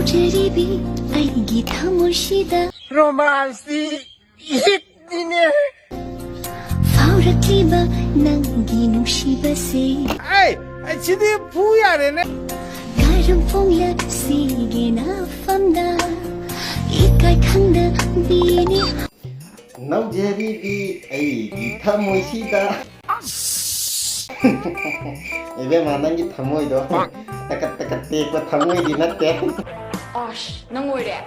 ꯅꯧꯖꯔꯤꯕꯤ ꯑꯩꯒꯤ ꯊꯃꯣꯏꯁꯤꯗ ꯔꯣꯃꯥꯟꯁꯇꯤ ꯍꯤꯠꯅꯤꯅꯦ ꯐꯥꯎꯔꯛꯂꯤꯕ ꯅꯪꯒꯤ ꯅꯨꯡꯁꯤꯕꯁꯦ ꯑꯩ ꯁꯤꯗꯤ ꯐꯨ ꯌꯥꯔꯦꯅꯦ ꯀꯔꯝ ꯐꯣꯡꯂꯛꯁꯤꯒꯦ ꯅꯐꯝꯗ 이까이 ꯈꯪꯗꯕꯤꯅꯤ ꯅꯧꯖꯔꯤꯕꯤ ꯑꯩꯒꯤ ꯊꯃꯣꯏꯁꯤꯗ 이베마 ꯅꯪꯒꯤ ꯊꯃꯣꯏꯗꯣ ꯇꯀꯠ ꯇꯀꯠ ꯇꯦꯛꯄ ꯊꯃꯣꯏꯗꯤ ꯅꯠꯇꯦ ꯑꯁ ꯅꯪ ꯑꯣꯏꯔꯦ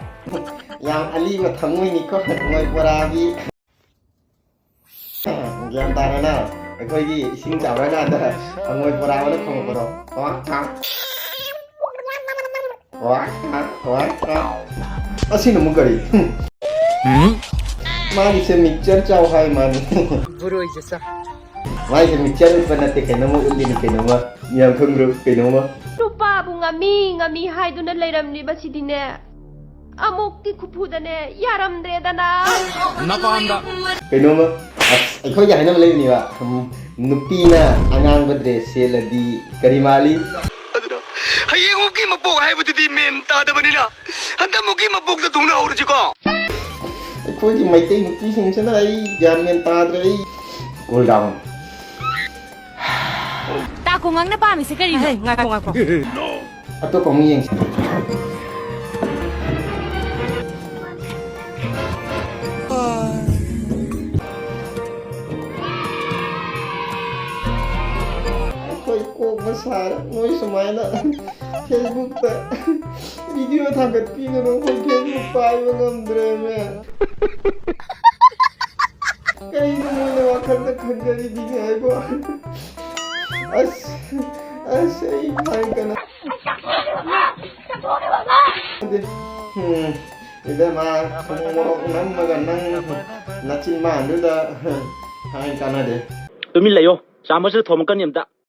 ꯌꯥꯝ ꯑꯂꯤꯕ ꯊꯃꯣꯏꯅꯤꯀꯣ ꯃꯣꯏ ꯕꯣꯔꯥꯕꯤ ꯒ꯭ꯌꯥꯟ ꯇꯥꯔꯦꯅ ꯑꯩꯈꯣꯏꯒꯤ ꯏꯁꯤꯡ ꯆꯥꯎꯔꯀꯥꯟꯗ ꯊꯃꯣꯏ ꯕꯣꯔꯥꯕꯅ ꯈꯣꯡꯉꯛꯄꯗꯣ ꯑꯁꯤꯅ ꯑꯃꯨꯛ ꯀꯔꯤ ꯃꯥꯒꯤꯁꯦ ꯃꯤꯛꯆꯔ ꯆꯥꯎ ꯍꯥꯏ ꯃꯥꯅꯤ ꯕꯨꯔꯣꯏꯖꯁ ꯃꯥꯒꯤꯁꯦ ꯃꯤꯛꯆꯔ ꯎꯠꯄ ꯅꯠꯇꯦ ꯀꯩꯅꯣꯝꯃ ꯎꯠꯂꯤꯅꯤ ꯀꯩꯅꯣꯝꯃ ꯃꯤꯌꯥꯝ ꯈꯪꯕ꯭ꯔꯣ ꯀꯩꯅꯣꯝꯃ ꯅꯨꯄꯥꯕꯨ ꯉꯝꯃꯤ ꯍꯥꯏꯗꯨꯅ ꯂꯩꯔꯝꯂꯤꯕꯁꯤꯗꯤꯅꯦ ꯑꯃꯨꯛꯇꯤ ꯈꯨꯐꯨꯗꯅꯦ ꯌꯥꯔꯝꯗ꯭ꯔꯦꯗꯅ ꯀꯩꯅꯣꯝꯃ ꯑꯩꯈꯣꯏꯒꯤ ꯍꯥꯏꯅꯕ ꯂꯩꯕꯅꯦꯕ ꯅꯨꯄꯤꯅ ꯑꯉꯥꯡꯕ ꯗ꯭ꯔꯦꯁ ꯁꯦꯠꯂꯗꯤ ꯀꯔꯤ ꯃꯥꯜꯂꯤ ꯍꯌꯦꯡꯃꯨꯛꯀꯤ ꯃꯄꯣꯛ ꯍꯥꯏꯕꯗꯨꯗꯤ ꯃꯦꯟ ꯇꯥꯗꯕꯅꯤꯅ ꯍꯟꯗꯛꯃꯨꯛꯀꯤ ꯃꯄꯣꯛꯇ ꯊꯨꯡꯅꯍꯧꯔꯁꯤꯀꯣ ꯑꯩꯈꯣꯏꯒꯤ ꯃꯩꯇꯩ ꯅꯨꯄꯤꯁꯤꯡꯁꯤꯅ ꯑꯩ ꯒ꯭ꯌꯥꯟ ꯃꯦꯟ ꯇꯥꯗ꯭ꯔꯦ ꯑꯩ ꯀꯨꯜ ꯗꯥꯎꯟ ꯇꯥꯀꯣ ꯉꯥꯡꯅ ꯄꯥꯝꯃꯤꯁꯦ ꯀꯔꯤꯅꯣ ꯉꯥꯏꯈꯣ ꯑꯇꯣꯞꯄ ꯑꯃꯨꯛ ꯌꯦꯡꯁꯤ ꯑꯩꯈꯣই ꯀꯣꯛꯄ ꯁꯥꯔ ꯃꯣꯏ ꯁꯨꯃꯥꯏꯅ ꯐꯦꯁꯕꯨꯛꯇ ꯚꯤꯗꯤꯑꯣ ꯊꯥꯒꯠꯄꯤꯒꯅꯨ ꯑꯩꯈꯣꯏ ꯐꯦꯁꯕꯨꯛ ꯄꯥꯏꯕ ꯉꯝꯗ꯭ꯔꯦꯃꯦ ꯀꯩꯅꯣ ꯃꯣꯏꯅ ꯋꯥꯈꯜꯗ ꯈꯟꯖꯔꯤꯕꯤꯅꯦ ꯍꯥꯏꯕꯣ ꯑꯁ ꯑꯩ ꯍꯥꯏꯒꯅ 이베마 ꯈꯣꯡꯃꯣꯔꯣꯛ ꯅꯝꯃꯒ ꯅꯪ ꯅꯆꯤꯟ ꯃꯥꯟꯗꯨꯗ ꯍꯥꯏ ꯀꯥꯟꯅꯗꯦ ꯇꯨꯃꯤꯟ ꯂꯩꯌꯣ ꯆꯥꯃꯁꯨ ꯊꯣꯝꯀꯅꯤ ꯑꯝꯇ